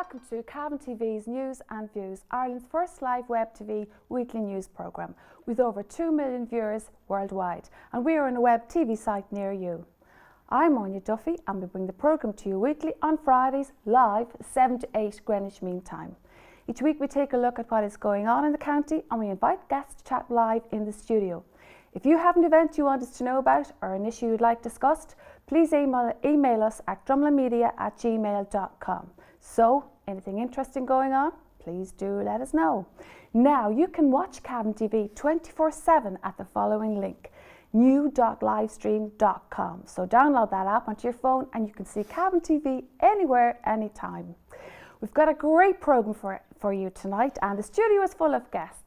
welcome to Cavan TV's News and Views, Ireland's first live web TV weekly news programme with over 2 million viewers worldwide, and we are on a web TV site near you. I'm Duffy and we bring the programme to you weekly on Fridays live 7 to 8 Greenwich Mean Time. Each week we take a look at what is going on in the county and we invite guests to chat live in the studio. If you have an event you want us to know about or an issue you'd like discussed, please email us at drumlinmedia@gmail.com. So, anything interesting going on, please do let us know. Now, you can watch Cavan TV 24/7 at the following link, new.livestream.com. So download that app onto your phone and you can see Cavan TV anywhere, anytime. We've got a great programme for you tonight, and the studio is full of guests.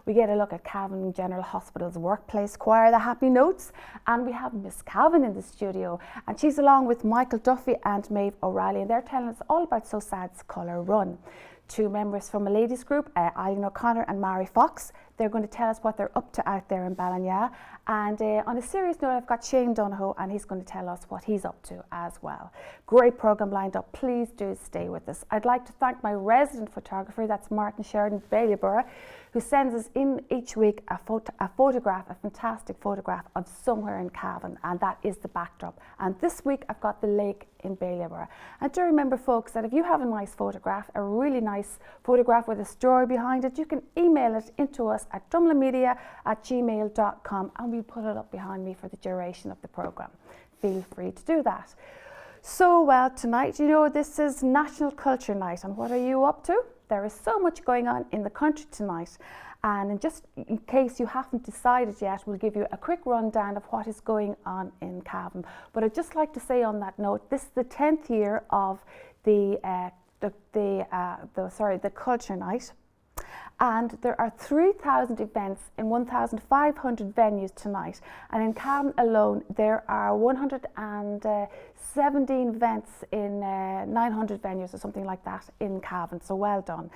We get a look at Cavan General Hospital's workplace choir, the Happy Notes, and we have Miss Cavan in the studio, and she's along with Michael Duffy and Maeve O'Reilly, and they're telling us all about SOSAD's Colour Run. Two members from a ladies group, Eileen Connor and Mary Fox, they're going to tell us what they're up to out there in Ballinagh. And on a serious note, I've got Shane Donohoe, and he's going to tell us what he's up to as well. Great programme lined up. Please do stay with us. I'd like to thank my resident photographer, that's Martin Sheridan, Ballinagh, who sends us in each week a photograph, a fantastic photograph of somewhere in Cavan, and that is the backdrop. And this week I've got the lake in Ballinagh. And do remember, folks, that if you have a nice photograph, a really nice photograph with a story behind it, you can email it into us at drumlinmedia@gmail.com, and we'll put it up behind me for the duration of the programme. Feel free to do that. So, well, tonight, you know, this is National Culture Night, and what are you up to? There is so much going on in the country tonight, and just in case you haven't decided yet, we'll give you a quick rundown of what is going on in Cavan. But I'd just like to say on that note, this is the 10th year of the Culture Night, and there are 3,000 events in 1,500 venues tonight, and in Cavan alone there are 117 events in 900 venues or something like that in Cavan, so well done.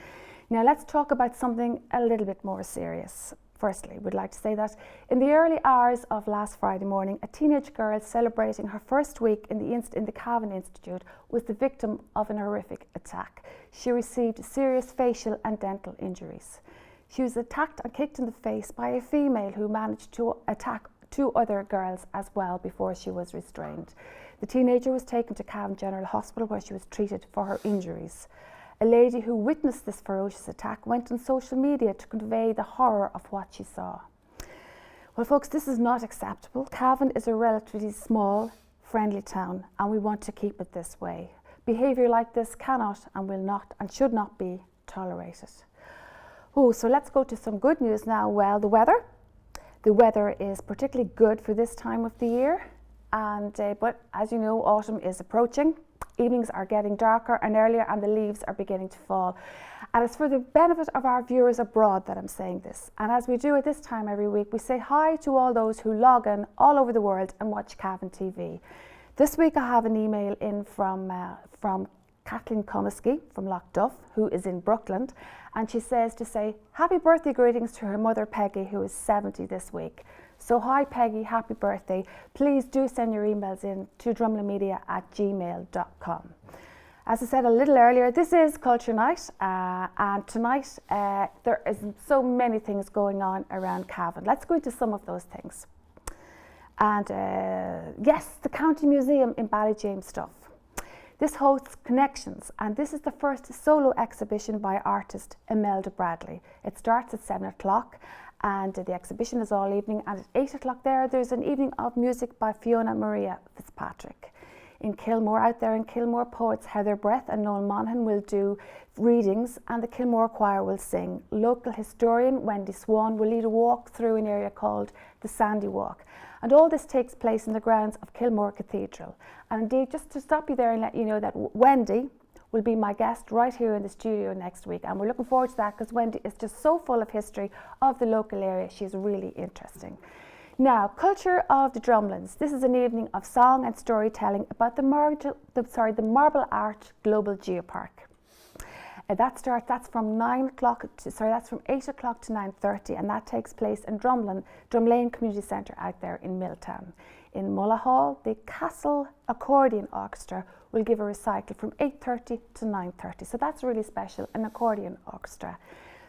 Now let's talk about something a little bit more serious. Firstly, we'd like to say that in the early hours of last Friday morning, a teenage girl celebrating her first week in the Cavan Institute was the victim of an horrific attack. She received serious facial and dental injuries. She was attacked and kicked in the face by a female who managed to attack two other girls as well before she was restrained. The teenager was taken to Cavan General Hospital where she was treated for her injuries. A lady who witnessed this ferocious attack went on social media to convey the horror of what she saw. Well, folks, this is not acceptable. Cavan is a relatively small, friendly town, and we want to keep it this way. Behaviour like this cannot and will not and should not be tolerated. Oh, so let's go to some good news now. Well, the weather. The weather is particularly good for this time of the year, but as you know, autumn is approaching. Evenings are getting darker and earlier, and the leaves are beginning to fall. And it's for the benefit of our viewers abroad that I'm saying this. And as we do at this time every week, we say hi to all those who log in all over the world and watch Cavan TV. This week I have an email in from Kathleen Comiskey from Lochduff, who is in Brookland, and she says to say happy birthday greetings to her mother Peggy, who is 70 this week. So hi Peggy, happy birthday. Please do send your emails in to drumlinmedia@gmail.com. As I said a little earlier, this is Culture Night, and tonight there is so many things going on around Cavan. Let's go into some of those things. And yes, the County Museum in Ballyjamestuff. This hosts Connections, and this is the first solo exhibition by artist Imelda Bradley. It starts at 7 o'clock. And the exhibition is all evening, and at 8 o'clock there's an evening of music by Fiona Maria Fitzpatrick. In Kilmore, out there in Kilmore, poets Heather Breath and Noel Monaghan will do readings, and the Kilmore Choir will sing. Local historian Wendy Swan will lead a walk through an area called the Sandy Walk. And all this takes place in the grounds of Kilmore Cathedral. And indeed, just to stop you there and let you know that Wendy will be my guest right here in the studio next week, and we're looking forward to that because Wendy is just so full of history of the local area. She's really interesting. Now, Culture of the Drumlins. This is an evening of song and storytelling about the Marble Art Global Geopark. That's from 8 o'clock to 9:30, and that takes place in Drumlane Community Centre out there in Milltown. in Mulla Hall, the Castle Accordion Orchestra will give a recital from 8:30 to 9:30. So that's really special, an accordion orchestra.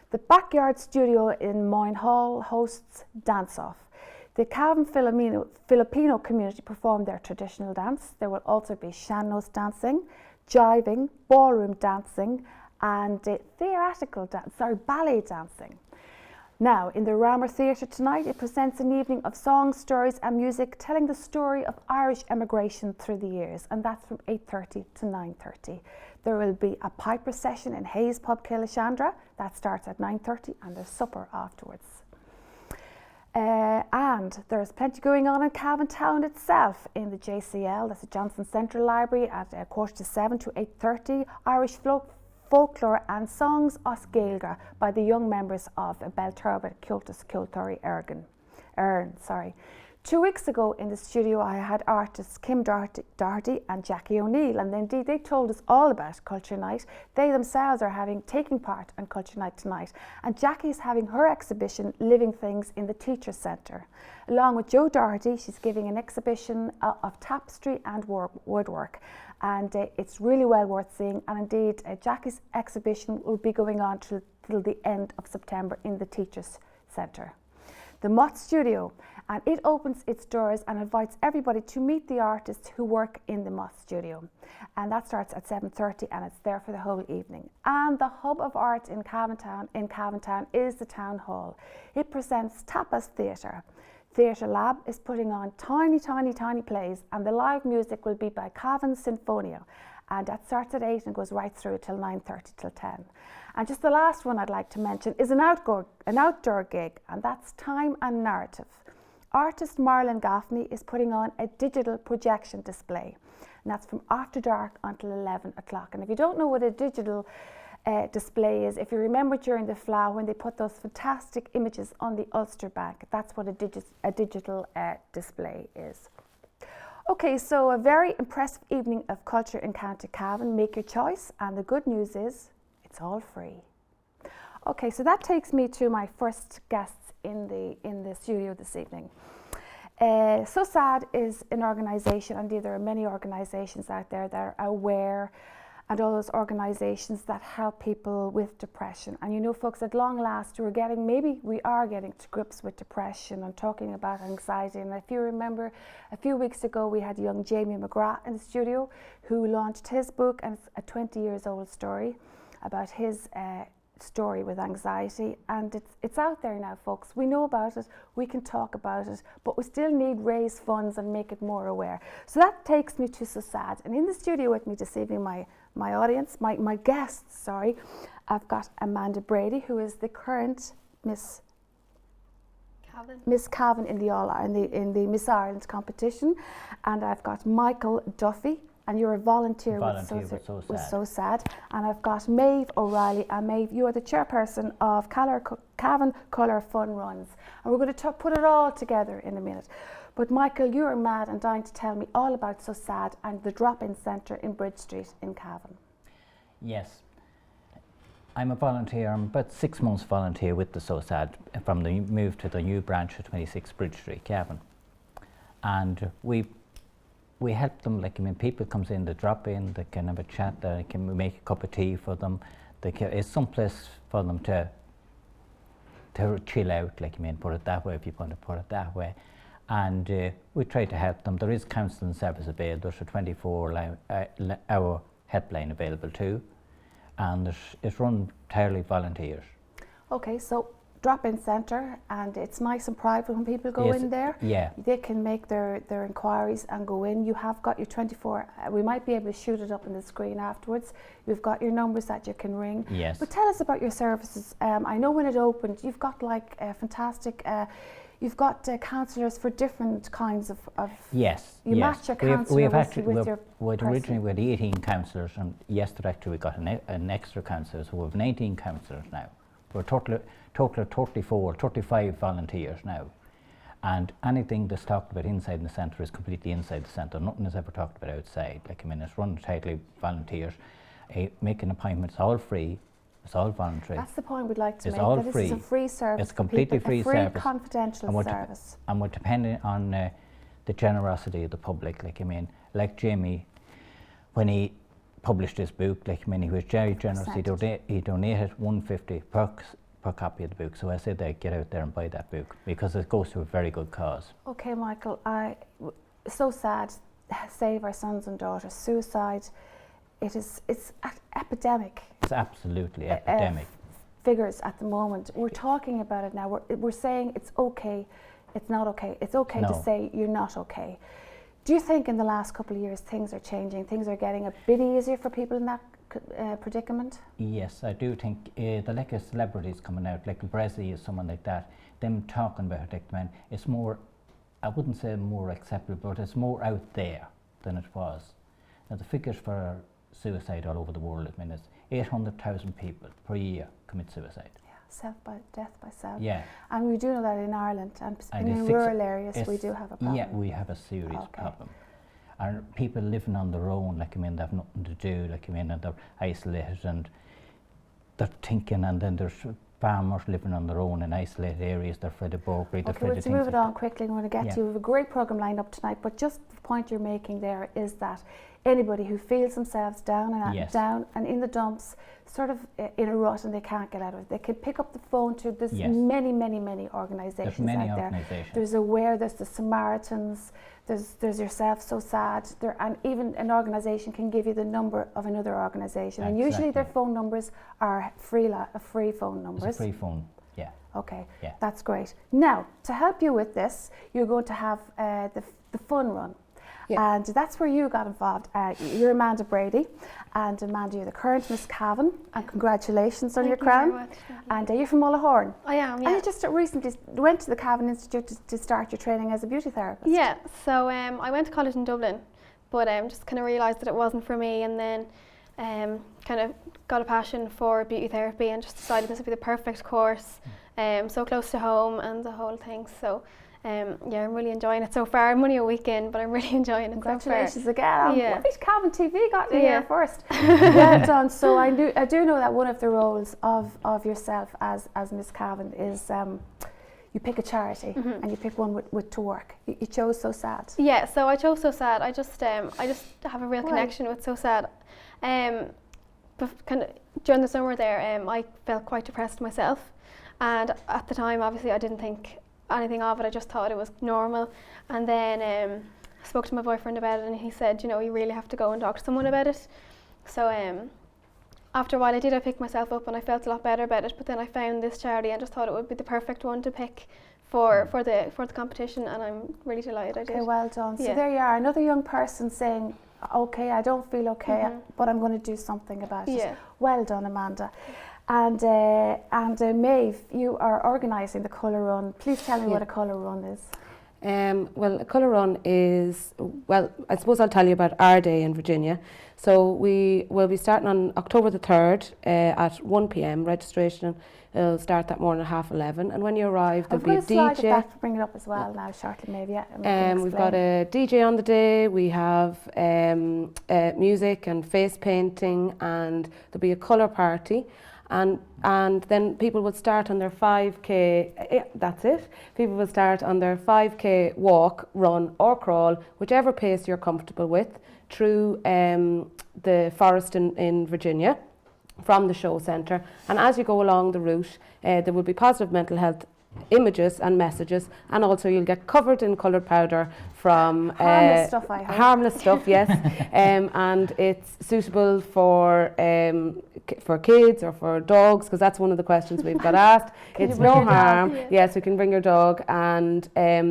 The Backyard Studio in Moyne Hall hosts Dance Off. The Cavan Filipino community perform their traditional dance. There will also be sean-nós dancing, jiving, ballroom dancing, and ballet dancing. Now, in the Ramor Theatre tonight, it presents an evening of songs, stories and music telling the story of Irish emigration through the years, and that's from 8:30 to 9:30. There will be a piper session in Hayes Pub Killashandra. That starts at 9:30 and there's supper afterwards. And there's plenty going on in Cavan Town itself in the JCL, that's the Johnson Central Library at 7:15 to 8:30. Irish folklore and songs os Gaelga by the young members of Belturba Cultus Kiltori Erin. 2 weeks ago in the studio I had artists Kim Doherty and Jackie O'Neill, and indeed they told us all about Culture Night. They themselves are taking part on Culture Night tonight, and Jackie's having her exhibition Living Things in the Teachers Centre. Along with Jo Doherty, she's giving an exhibition of tapestry and woodwork, and it's really well worth seeing, and indeed Jackie's exhibition will be going on till the end of September in the Teachers Centre. The Mott Studio, and it opens its doors and invites everybody to meet the artists who work in the Mott Studio, and that starts at 7:30 and it's there for the whole evening. And the hub of art in Cavan Town is the Town Hall. It presents Tapas Theatre. Theatre Lab is putting on tiny plays, and the live music will be by Cavan Sinfonia, and that starts at 8 and goes right through till 9:30 till 10. And just the last one I'd like to mention is an outdoor gig, and that's Time and Narrative. Artist Marlon Gaffney is putting on a digital projection display, and that's from after dark until 11 o'clock. And if you don't know what a digital display is, if you remember during the Flower when they put those fantastic images on the Ulster Bank, that's what a digital display is. Okay, so a very impressive evening of culture in County Cavan. Make your choice, and the good news is it's all free. Okay, so that takes me to my first guests in the studio this evening. SOSAD is an organisation, and there are many organisations out there that are aware, and all those organisations that help people with depression. And you know, folks, at long last we are getting to grips with depression and talking about anxiety. And if you remember, a few weeks ago we had young Jamie McGrath in the studio who launched his book, and it's a 20 years old story about his story with anxiety, and it's out there now, folks. We know about it, we can talk about it, but we still need raise funds and make it more aware. So that takes me to SOSAD, and in the studio with me this evening, my guests, I've got Amanda Brady, who is the current Miss Cavan in the Miss Ireland competition, and I've got Michael Duffy, and you're a volunteer with SOSAD. And I've got Maeve O'Reilly, and Maeve, you are the chairperson of Cavan Colour Fun Runs, and we're going to put it all together in a minute. But Michael, you are mad and dying to tell me all about SOSAD and the drop-in centre in Bridge Street in Cavan. Yes, I'm a volunteer. I'm about 6 months volunteer with the SOSAD from the move to the new branch at 26 Bridge Street, Cavan, and we help them. Like, I mean, people comes in, they drop in, they can have a chat, they can make a cup of tea for them. It's some place for them to chill out, like, I mean, put it that way, if you want to put it that way. And we try to help them. There is counselling service available. There's a 24-hour helpline available too, and it's run entirely volunteers. Okay, so drop-in centre, and it's nice and private when people go in there. Yeah. They can make their inquiries and go in. You have got your 24, we might be able to shoot it up on the screen afterwards. You've got your numbers that you can ring. Yes. But tell us about your services. I know when it opened, you've got like fantastic, you've got counsellors for different kinds of yes. You match your counsellor with your originally we had 18 counsellors, and yesterday actually we got an extra counsellor, so we have 19 counsellors now. We're total of 35 volunteers now, and anything that's talked about inside the centre is completely inside the centre. Nothing is ever talked about outside. Like, I mean, it's run entirely volunteers. Making appointments, all free. It's all voluntary. That's the point we'd like to make. All that free. This is a free service. It's completely free service. Confidential service. And we're depending on the generosity of the public. Like, I mean, like Jamie, when he published his book, like, I mean, he was very generous. He donated $150 per copy of the book. So I said, get out there and buy that book because it goes to a very good cause. Okay, Michael, so sad. Save our sons and daughters. Suicide, it's epidemic. It's absolutely epidemic. Figures at the moment. We're talking about it now. We're saying it's okay, it's not okay. It's okay to say you're not okay. Do you think in the last couple of years things are changing? Things are getting a bit easier for people in that predicament? Yes, I do think the lack of celebrities coming out, like Brady or someone like that, them talking about predicament, it's more, I wouldn't say more acceptable, but it's more out there than it was. Now the figures for suicide all over the world, I mean, it's 800,000 people per year commit suicide. Death by self. Yeah. And we do know that in Ireland and in rural areas we do have a problem. Yeah, we have a serious problem. And people living on their own, like, I mean, they have nothing to do, like, I mean, and they're isolated and they're thinking, and then there's farmers living on their own in isolated areas, they're afraid of burglary, they're afraid of things. Okay, let's move it on quickly. I'm going to get to you. We have a great programme lined up tonight, but just the point you're making there is that anybody who feels themselves down and in the dumps, sort of in a rut and they can't get out of it, they can pick up the phone to there's many organisations out there. There's Aware, there's the Samaritans, there's yourself, SOSAD, and even an organisation can give you the number of another organisation. And usually their phone numbers are free phone numbers. It's a free phone, yeah. Okay, that's great. Now, to help you with this, you're going to have the fun run. Yeah. And that's where you got involved. You're Amanda Brady, and Amanda, you're the current Miss Cavan, and congratulations on your crown. Very much. And you're from Mullahoran. I am, yeah. And you just recently went to the Cavan Institute to start your training as a beauty therapist. Yeah, so I went to college in Dublin, but just kind of realised that it wasn't for me, and then kind of got a passion for beauty therapy and just decided this would be the perfect course, so close to home and the whole thing. So yeah, I'm really enjoying it so far. I'm only a week in, but I'm really enjoying it. Congratulations so far. again. I think Cavan TV got you here first. Well done. So I do know that one of the roles of yourself as Miss Cavan is you pick a charity and you pick one with to work. You chose SOSAD. Yeah, so I chose SOSAD. I just have a real connection with SOSAD. Kind of during the summer there, I felt quite depressed myself, and at the time, obviously, I didn't think anything of it. I just thought it was normal, and then I spoke to my boyfriend about it, and he said, you know, you really have to go and talk to someone about it. So after a while I picked myself up and I felt a lot better about it, but then I found this charity and just thought it would be the perfect one to pick for the competition, and I'm really delighted I did. Okay, well done. So there you are, another young person saying, okay, I don't feel okay, but I'm going to do something about it. Well done, Amanda. And Maeve, you are organising the colour run. Please tell me what a colour run is. Well, a colour run is, well, I suppose I'll tell you about our day in Virginia. So we will be starting on October the 3rd at 1 p.m. Registration will start that morning at 10:30, and when you arrive there'll be a DJ. Bring it up as well now shortly, maybe. We've got a DJ on the day. We have music and face painting, and there'll be a colour party. And then people will start on their 5k, that's it. People will start on their 5k walk, run or crawl, whichever pace you're comfortable with, through the forest in Virginia from the show centre. And as you go along the route, there will be positive mental health images and messages, and also you'll get covered in coloured powder from harmless stuff, I hope. Harmless stuff, yes. And it's suitable for kids or for dogs, because that's one of the questions we've got asked. It's no harm. Yes, you can bring your dog, and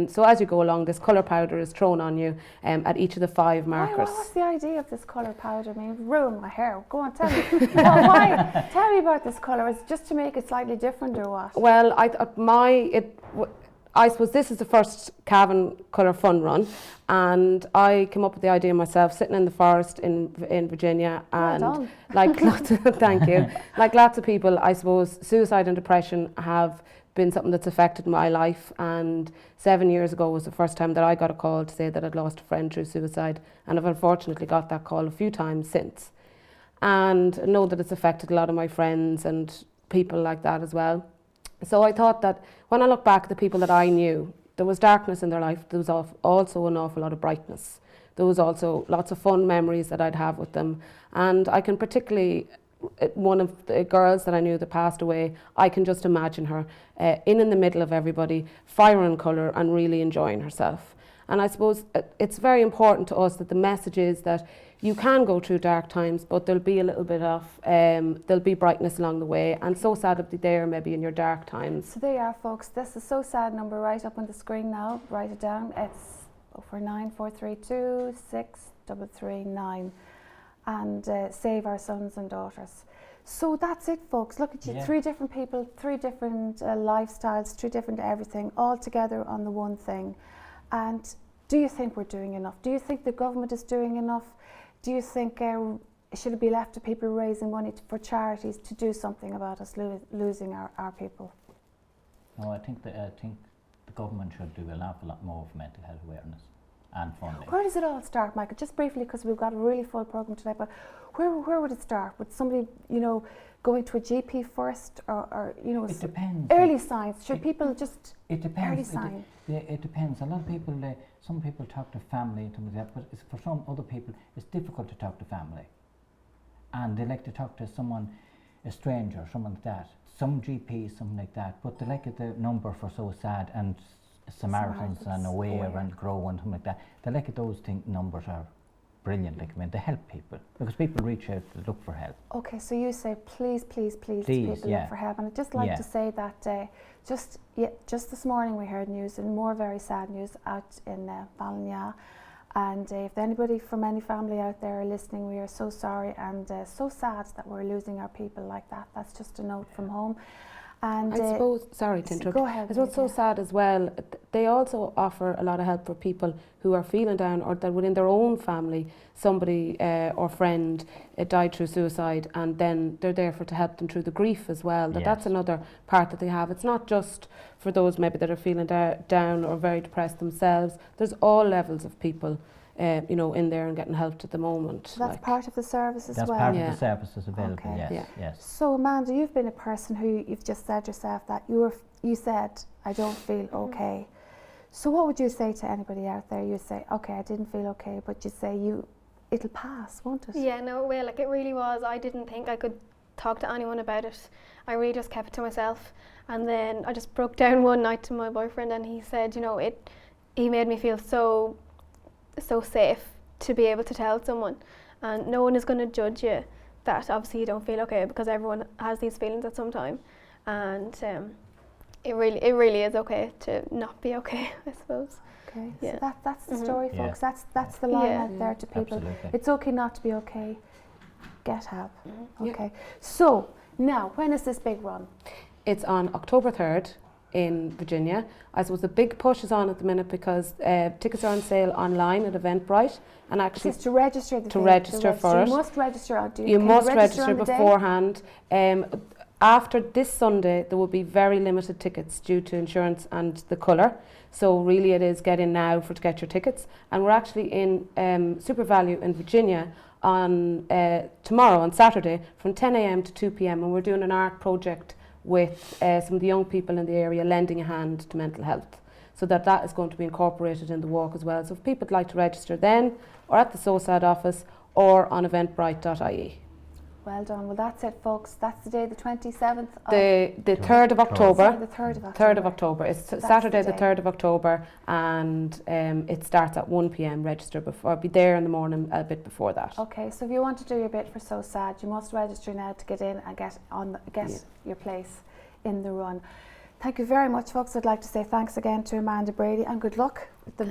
so as you go along, this colour powder is thrown on you at each of the 5 markers. What's the idea of this colour powder? I mean, it ruined my hair. Go on, tell me. Why? Tell me about this colour. Is it just to make it slightly different or what? Well, I suppose this is the first Cavan Colour Fun Run, and I came up with the idea myself, sitting in the forest in Virginia, and like lots of, thank you, like lots of people, I suppose suicide and depression have been something that's affected my life, and 7 years ago was the first time that I got a call to say that I'd lost a friend through suicide, and I've unfortunately got that call a few times since, and I know that it's affected a lot of my friends and people like that as well. So I thought that when I look back at the people that I knew there was darkness in their life, there was also an awful lot of brightness. There was also lots of fun memories that I'd have with them. And I can particularly, one of the girls that I knew that passed away, I can just imagine her in the middle of everybody, fire and colour, and really enjoying herself. And I suppose it's very important to us that the message is that you can go through dark times, but there'll be a little bit of, there'll be brightness along the way, and SOSAD will be there maybe in your dark times. So there you are, folks. This is SOSAD number right up on the screen now. Write it down. It's 049432 6339, and save our sons and daughters. So that's it, folks. Look at you, 3 different people, 3 different lifestyles, 3 different everything, all together on the one thing. And do you think we're doing enough? Do you think the government is doing enough? Do you think should it be left to people raising money for charities to do something about us losing our people? No, I think the government should do an awful lot more for mental health awareness and funding. Where does it all start, Michael? Just briefly, because we've got a really full programme today, but where would it start? Would somebody, going to a GP first, or it depends. Early signs? Should people just It depends. early sign? It depends. A lot of people, some people talk to family and things like that, but for some other people, it's difficult to talk to family, and they like to talk to someone, a stranger, someone like that. Some GPs, something like that, but they like the number for SOSAD and Samaritans and Aware and Grow and something like that. They like those numbers are brilliant. Like, I mean, they help people because people reach out to look for help. Okay, so you say please people look for help, and I'd just like to say that just this morning we heard news, and more very sad news out in Ballinagh, and if anybody from any family out there are listening, we are so sorry and so sad that we're losing our people like that. That's just a note from home. And I suppose, sorry to interrupt, go ahead. I suppose so sad as well, they also offer a lot of help for people who are feeling down, or that within their own family somebody or friend died through suicide, and then they're there to help them through the grief as well. That's another part that they have. It's not just for those maybe that are feeling down or very depressed themselves. There's all levels of people in there and getting helped at the moment. So that's part of the service as well? That's part of the services available, okay. yes. So Amanda, you've been a person who, you've just said yourself that you said, I don't feel okay. So what would you say to anybody out there? You say, okay, I didn't feel okay, but you say it'll pass, won't it? Yeah, no, it will. Like, it really was. I didn't think I could talk to anyone about it. I really just kept it to myself. And then I just broke down one night to my boyfriend, and he said, he made me feel so safe to be able to tell someone, and no one is going to judge you that obviously you don't feel okay, because everyone has these feelings at some time, and it really is okay to not be okay, I suppose. Okay, so that's the story, folks. That's the line out there to people. Absolutely. It's okay not to be okay. Get help. Okay. So now, when is this big run? It's on October 3rd. In Virginia. I suppose the big push is on at the minute because tickets are on sale online at Eventbrite, and actually to register for it. You must register. You must register beforehand. After this Sunday, there will be very limited tickets due to insurance and the colour. So really, it is get in now to get your tickets. And we're actually in Super Value in Virginia on tomorrow, on Saturday, from 10 a.m. to 2 p.m. and we're doing an art project with some of the young people in the area, lending a hand to mental health. So that is going to be incorporated in the walk as well. So if people would like to register then, or at the SOSAD office, or on eventbrite.ie. Well done. Well, that's it, folks. That's the day, the 27th of... The 3rd of October. Sorry, the 3rd of October. 3rd of October. It's Saturday the 3rd of October, and it starts at 1 p.m. Register before, be there in the morning a bit before that. Okay, so if you want to do your bit for SOSAD, you must register now to get in and get your place in the run. Thank you very much, folks. I'd like to say thanks again to Amanda Brady, and good luck with the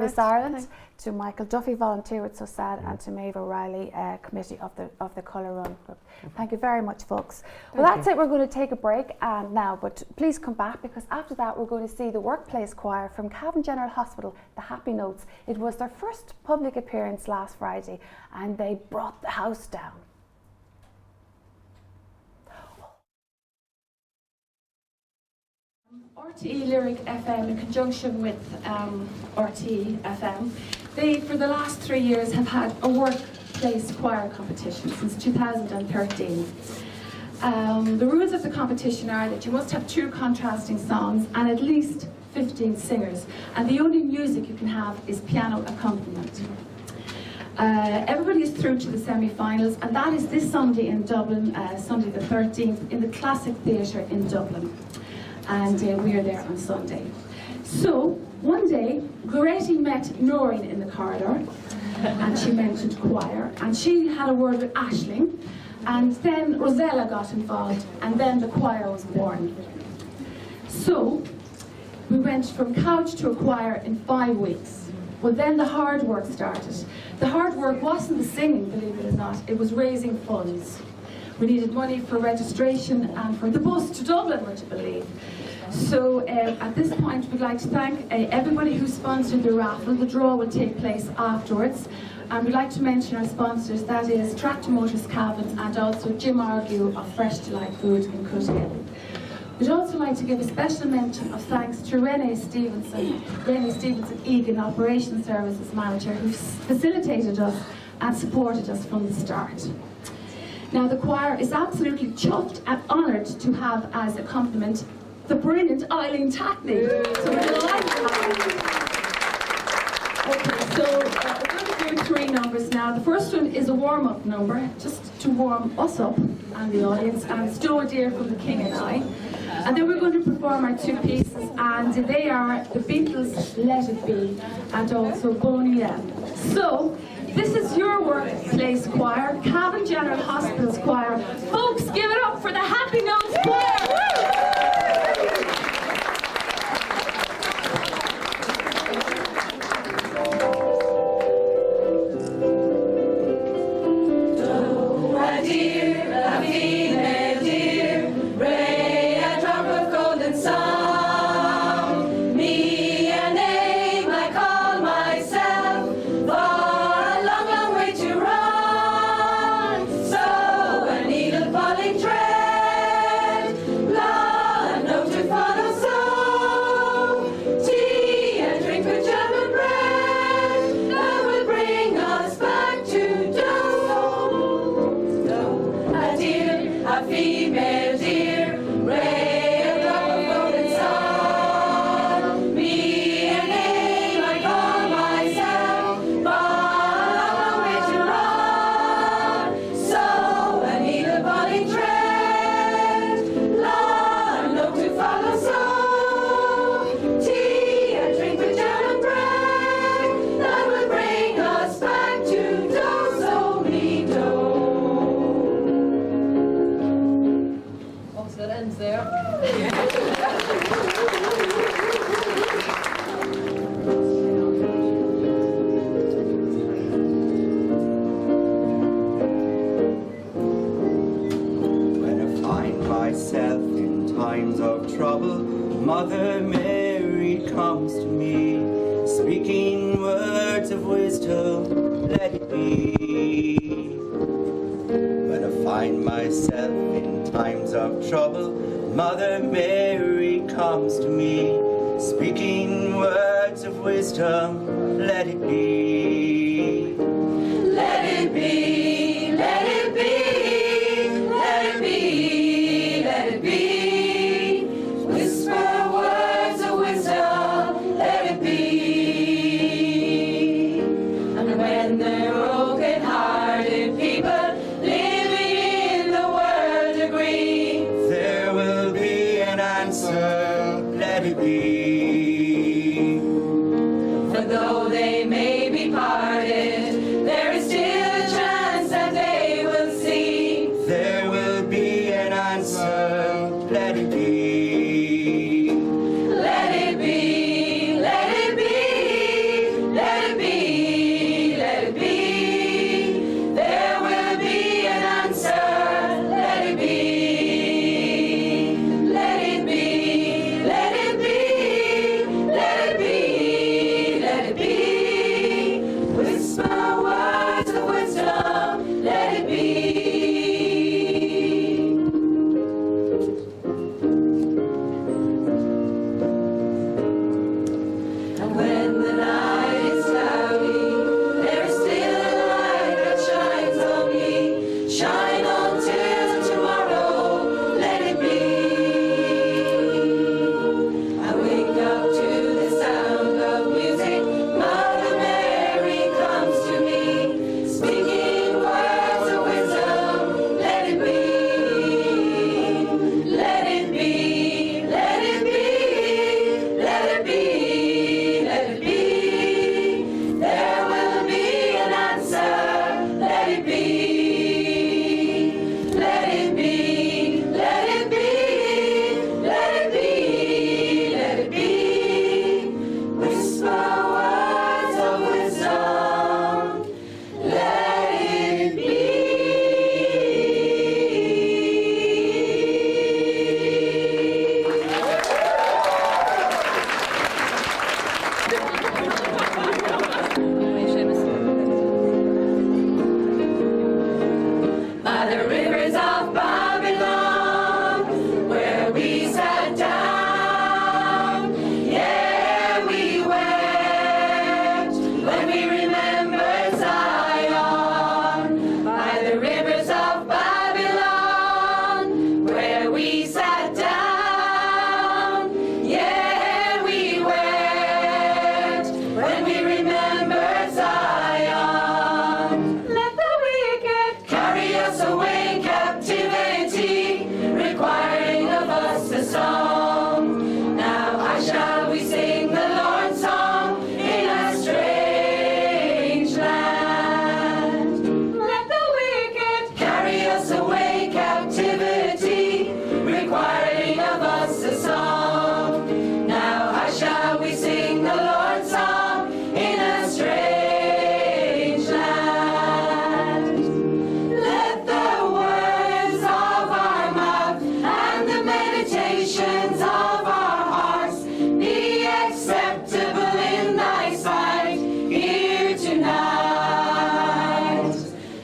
Miss Ireland, to Michael Duffy, volunteer with SOSAD, and to Maeve OReilly, committee of the Colour Run group. Thank you very much, folks. Well, that's it. We're going to take a break now, but please come back, because after that we're going to see the Workplace Choir from Cavan General Hospital, the Happy Notes. It was their first public appearance last Friday, and they brought the house down. RTE Lyric FM, in conjunction with RTE FM, they for the last 3 years have had a workplace choir competition since 2013. The rules of the competition are that you must have 2 contrasting songs and at least 15 singers, and the only music you can have is piano accompaniment. Everybody is through to the semi-finals, and that is this Sunday in Dublin, Sunday the 13th, in the Classic Theatre in Dublin. And we are there on Sunday. So, one day, Grady met Noreen in the corridor, and she mentioned choir, and she had a word with Aisling, and then Rosella got involved, and then the choir was born. So, we went from couch to a choir in 5 weeks. Well, then the hard work started. The hard work wasn't the singing, believe it or not, it was raising funds. We needed money for registration and for the bus to Dublin, would you believe? So at this point, we'd like to thank everybody who sponsored the raffle. The draw will take place afterwards. And we'd like to mention our sponsors, that is Tractor Motors Cavan and also Jim Argue of Fresh Delight Food in Cuthill. We'd also like to give a special mention of thanks to Renee Stevenson, Egan, Operations Services Manager, who facilitated us and supported us from the start. Now, the choir is absolutely chuffed and honoured to have as accompaniment the brilliant Eileen Tackney. So we're delighted to have her. Okay, so we're going to do 3 numbers now. The first one is a warm-up number, just to warm us up and the audience, and Stow a Dear from the King and I. And then we're going to perform our 2 pieces, and they are the Beatles' Let It Be and also Boney M. So, this is your workplace choir, Cavan General Hospital Choir. Folks, give it up for the Happy Notes Choir! Mother Mary comes to me, speaking words of wisdom, let it be. When I find myself in times of trouble, Mother Mary comes to me, speaking words of wisdom, let it be. Let it be, let it be, let it be, let it be. it be, let it be. There will be an answer, let it be. Let it be, let it be, let it be, let it be. Whisper words of wisdom, let it be. By the rivers of Babylon, where we sat down, yeah, we wept when we remembered Zion. By the rivers of Babylon, where we sat down, yeah, we wept when we remembered Zion. Let the wicked carry us away, captivity, requiring of us a song. Now how shall we sing the Lord's song in a strange land? Let the wicked carry us away, captivity, requiring of us a song. Now how shall we sing the Lord's song in a strange land? Let the words of our mouth and the meditations of our hearts be acceptable in thy sight here tonight.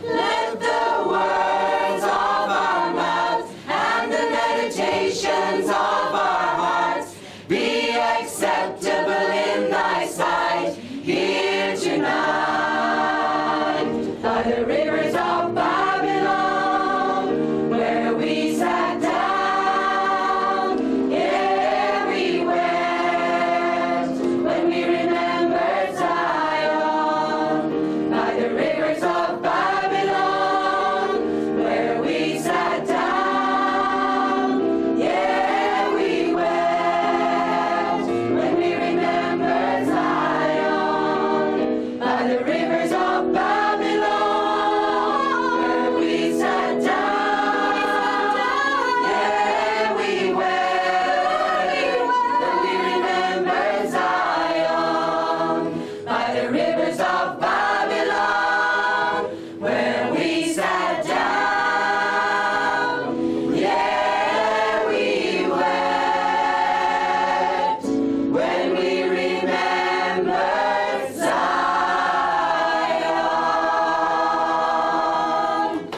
Let the words of our mouth and the meditations of our hearts be acceptable in thy sight here tonight. By the rivers of Babylon, where we sat down, yeah, we wept when we remembered Zion. By the rivers of Babylon, where we sat down, yeah, we wept when we remembered Zion. By the rivers of Babylon, where we sat down, yeah, we wept when we remembered Zion. By the rivers of Babylon, where we sat down, yeah, we wept when we remembered Zion.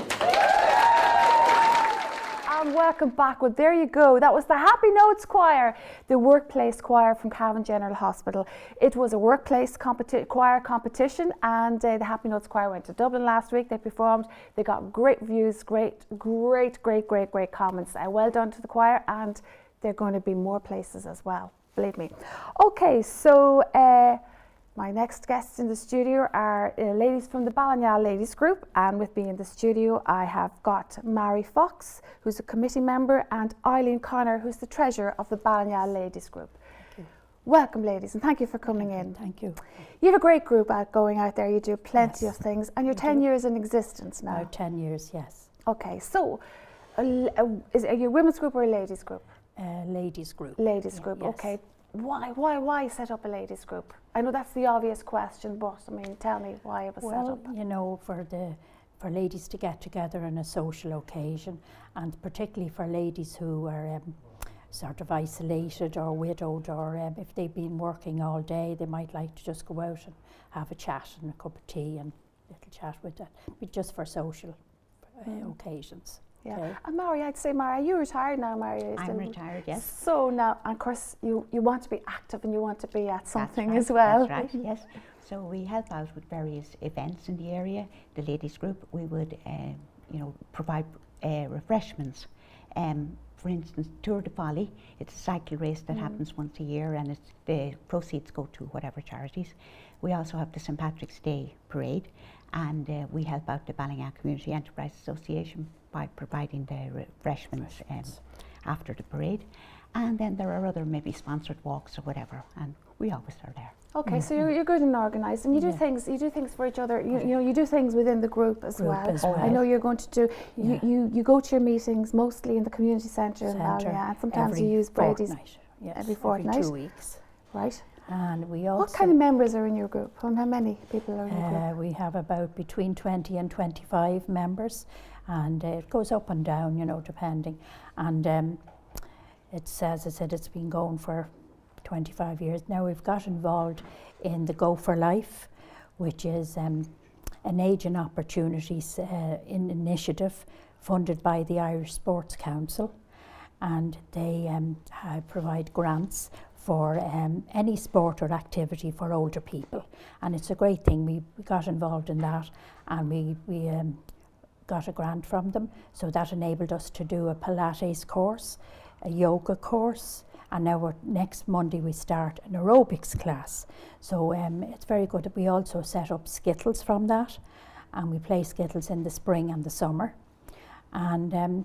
And welcome back. Well, there you go. That was the Happy Notes Choir, the workplace choir from Cavan General Hospital. It was a workplace choir competition, and the Happy Notes Choir went to Dublin last week. They performed. They got great reviews, great comments. Well done to the choir, and there are going to be more places as well, believe me. Okay, so my next guests in the studio are ladies from the Ballinagh Ladies Group, and with me in the studio I have got Mary Fox, who's a committee member, and Eileen Connor, who's the treasurer of the Ballinagh Ladies Group. Welcome, ladies, and thank you for coming in. Thank you. You have a great group going out there. You do plenty of things, and you're 10 years in existence now. About 10 years, yes. Okay, so are you a women's group or a ladies group? Ladies group. Ladies Yeah, group, yes. okay. Why set up a ladies group? I know that's the obvious question, but I mean, tell me why it was set Well, up. you know, for ladies to get together on a social occasion, and particularly for ladies who are sort of isolated or widowed, or if they've been working all day, they might like to just go out and have a chat and a cup of tea and a little chat with that, but just for social occasions. Yeah. Okay. And Mary, I'd say, Mary, are you retired now, Mary? Are you I'm still- retired, yes. So now, of course, you want to be active and you want to be at something That's as well. That's right, yes. So we help out with various events in the area. The ladies group, we would, provide refreshments. For instance, Tour de Folly, it's a cycle race that happens once a year, and the proceeds go to whatever charities. We also have the St. Patrick's Day Parade, and we help out the Ballinagh Community Enterprise Association by providing the refreshments after the parade. And then there are other maybe sponsored walks or whatever, and we always are there. Okay, so you're good and organised, and you do things. You do things for each other. You know, you do things within the group as well. I know you're going to do. You go to your meetings mostly in the community centre in Ballinagh, and sometimes you use Brady's every fortnight. Every 2 weeks. Right. And we also. What kind of members are in your group? How many people are in your group? We have about between 20 and 25 members, and it goes up and down, you know, depending. And it's, as I said, it's been going for 25 years. Now we've got involved in the Go for Life, which is an age and opportunities initiative funded by the Irish Sports Council, and they provide grants for any sport or activity for older people, and it's a great thing. We got involved in that, and we got a grant from them, so that enabled us to do a Pilates course, a yoga course, and now next Monday we start an aerobics class. So it's very good. We also set up skittles from that, and we play skittles in the spring and the summer. And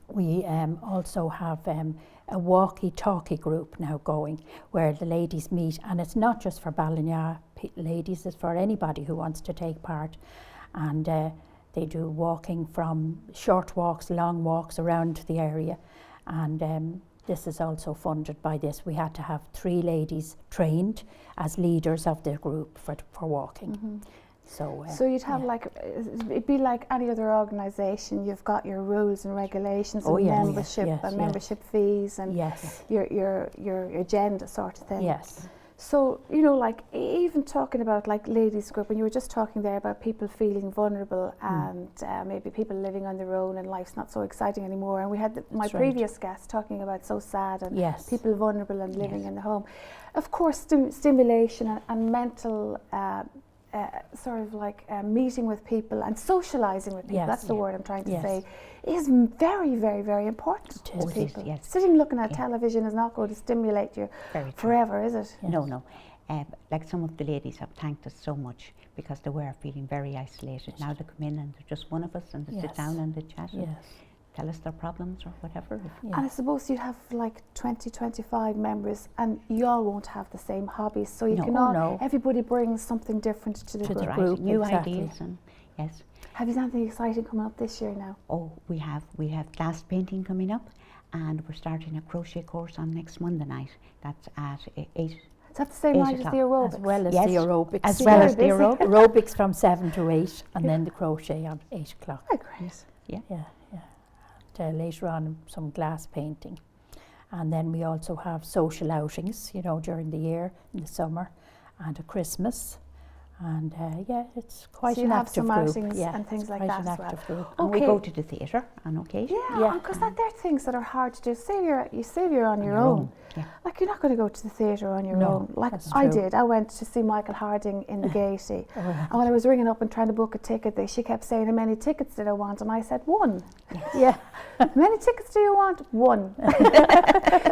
we also have a walkie-talkie group now going, where the ladies meet, and it's not just for Ballinagh ladies, it's for anybody who wants to take part. And they do walking, from short walks, long walks around the area, and this is also funded by this. We had to have 3 ladies trained as leaders of the group for walking. So you'd have like, it'd be like any other organisation. You've got your rules and regulations and membership and membership fees and your agenda sort of thing. Yes. So, you know, like even talking about like ladies group, and you were just talking there about people feeling vulnerable and maybe people living on their own and life's not so exciting anymore. And we had my previous guest talking about SOSAD and people vulnerable and living in the home. Of course, stimulation and mental sort of like meeting with people and socialising with people, that's the word I'm trying to say, is very, very, very important to people. Sitting looking at television is not going to stimulate you forever, is it? No. Like some of the ladies have thanked us so much because they were feeling very isolated. Now they come in and they're just one of us and they sit down and they chat and tell us their problems or whatever. And I suppose you'd have like 20, 25 members and you all won't have the same hobbies, so you can all, everybody brings something different to the group. New ideas and Have you anything exciting coming up this year now? Oh, we have glass painting coming up, and we're starting a crochet course on next Monday night. That's at 8. Is that the same night as the aerobics? As well as the aerobics. As well as the aerobics from 7 to 8, and then the crochet at 8 o'clock. Oh, great. And later on, some glass painting. And then we also have social outings, you know, during the year, in the summer, and at Christmas. And it's quite an active group. So you have some outings and things like that as well. And we go to the theatre on occasion. Because they're things that are hard to do. Say you're on your own. Like, you're not going to go to the theatre on your own. Like I did. I went to see Michael Harding in the Gaiety. And when I was ringing up and trying to book a ticket, she kept saying, how many tickets did I want? And I said, 1. How many tickets do you want? 1.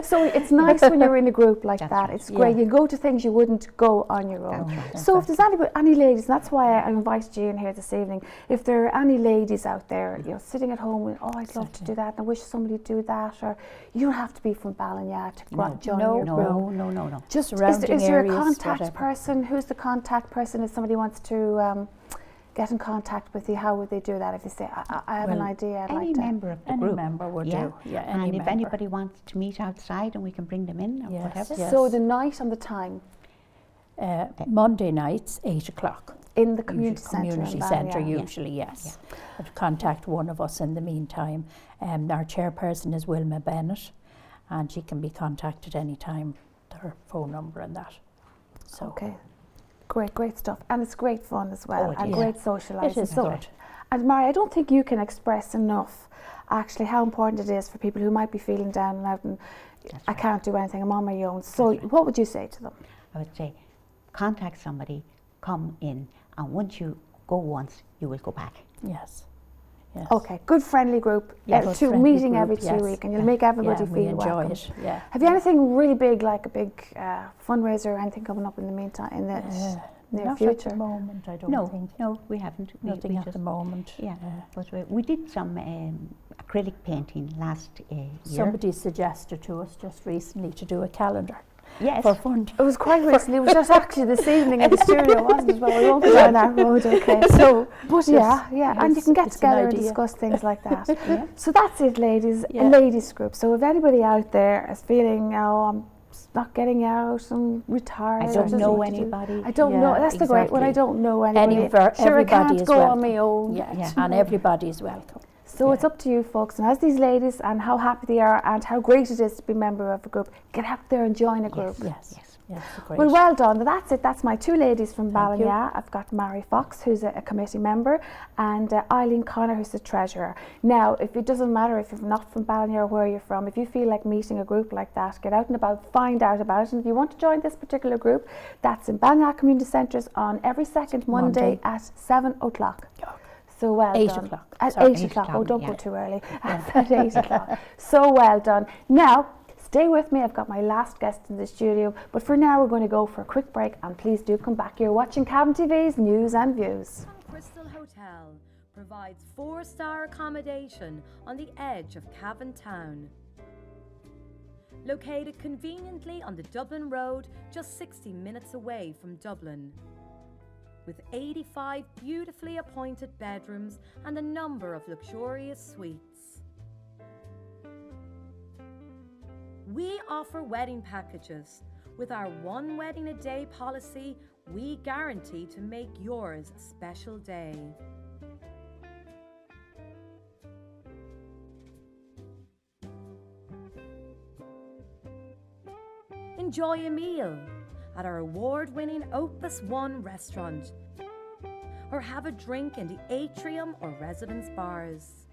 So it's nice when you're in a group like that. It's great. You go to things you wouldn't go on your own. So if there's any ladies, and that's why I invited you in here this evening, if there are any ladies out there, you know, sitting at home with, I'd love to do that, and I wish somebody would do that, or you don't have to be from Ballinagh to join your group. No. Just surrounding is there a contact person? Who's the contact person if somebody wants to get in contact with you? How would they do that if they say, I have an idea? Any member of the group. Any member would do. And if anybody wants to meet outside and we can bring them in or whatever. So the night and the time? Monday nights, 8 o'clock. In the community centre usually, yes. But contact one of us in the meantime. Our chairperson is Wilma Bennett, and she can be contacted any time, her phone number and that. So. Okay, great stuff. And it's great fun as well, and great socialising. It is good. And Mary, I don't think you can express enough actually how important it is for people who might be feeling down and out and I can't do anything, I'm on my own. So what would you say to them? I would say, contact somebody, come in, and once you go once, you will go back. Yes. Okay, good friendly group. Meeting every 2 weeks, and you'll make everybody feel welcome. Enjoy it. Have you anything really big, like a big fundraiser or anything coming up in the meantime? near Not future? at the moment, I don't No, think. no, we haven't. Nothing we at the moment. Yeah, but we did some acrylic painting last year. Somebody suggested to us just recently to do a calendar Yes. for fun. It was quite recently. It was just actually this evening in the studio, wasn't it? But we won't go down that road, okay? So, But yeah, and you can get it's an together and idea. discuss things like that. So that's it, ladies. A Yeah. ladies group. So if anybody out there is feeling, oh, I'm not getting out, I'm retired. I don't just know want to do- anybody. I don't know. Yeah, That's the great one. I exactly. don't know anybody. Sure, I everybody can't is go on welcome. my own. Yeah, Yeah. and everybody is welcome. So it's up to you folks, and as these ladies and how happy they are and how great it is to be a member of a group, get out there and join a group. Yes, yes, great. Well, well done. That's it. That's my two ladies from Thank you. Ballinagh. I've got Mary Fox, who's a committee member, and Eileen Connor, who's the treasurer. Now, if it doesn't matter if you're not from Ballinagh or where you're from, if you feel like meeting a group like that, get out and about, find out about it. And if you want to join this particular group, that's in Ballinagh Community Centres on every second Monday at 7 o'clock. So well 8 done. o'clock. At Sorry, 8 o'clock. 8 Oh, don't yeah. go too early. At 8 o'clock. So well done. Now, stay with me. I've got my last guest in the studio. But for now, we're going to go for a quick break. And please do come back. You're watching Cavan TV's News and Views. Crystal Hotel provides 4-star accommodation on the edge of Cavan Town. Located conveniently on the Dublin Road, just 60 minutes away from Dublin. With 85 beautifully appointed bedrooms and a number of luxurious suites. We offer wedding packages. With our one wedding a day policy, we guarantee to make yours a special day. Enjoy a meal at our award-winning Opus One restaurant, or have a drink in the atrium or residence bars.